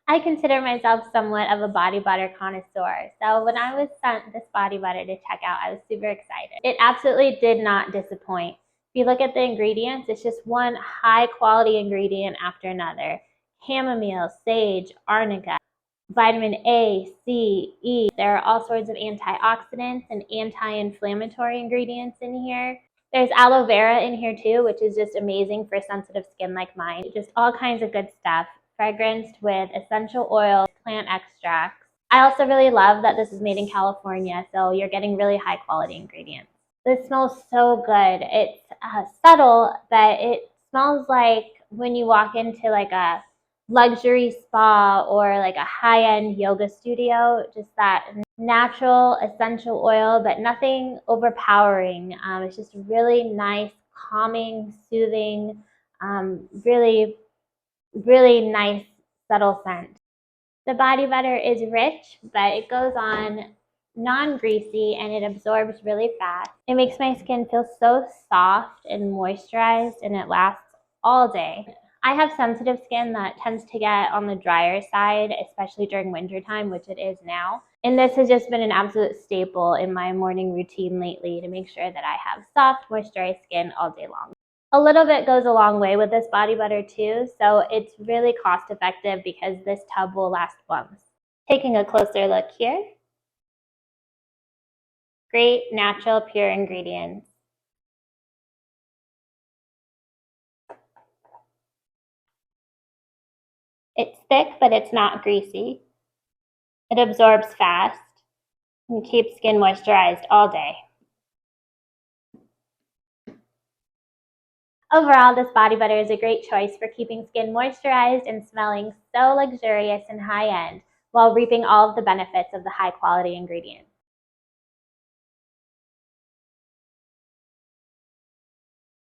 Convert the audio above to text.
I consider myself somewhat of a body butter connoisseur. So when I was sent this body butter to check out, I was super excited. It absolutely did not disappoint. If you look at the ingredients, it's just one high quality ingredient after another. Chamomile, sage, arnica, vitamin A, C, E. There are all sorts of antioxidants and anti-inflammatory ingredients in here. There's aloe vera in here too, which is just amazing for sensitive skin like mine. Just all kinds of good stuff, fragranced with essential oils, plant extracts. I also really love that this is made in California, so you're getting really high quality ingredients. This smells so good. It's subtle, but it smells like when you walk into like a luxury spa or like a high-end yoga studio, just that natural essential oil, but nothing overpowering. It's just really nice, calming, soothing, really, really nice, subtle scent. The body butter is rich, but it goes on non-greasy and it absorbs really fast. It makes my skin feel so soft and moisturized, and it lasts all day. I have sensitive skin that tends to get on the drier side, especially during wintertime, which it is now. And this has just been an absolute staple in my morning routine lately to make sure that I have soft, moisturized skin all day long. A little bit goes a long way with this body butter too, so it's really cost effective because this tub will last months. Taking a closer look here. Great, natural, pure ingredients. It's thick, but it's not greasy. It absorbs fast and keeps skin moisturized all day. Overall, this body butter is a great choice for keeping skin moisturized and smelling so luxurious and high-end while reaping all of the benefits of the high-quality ingredients.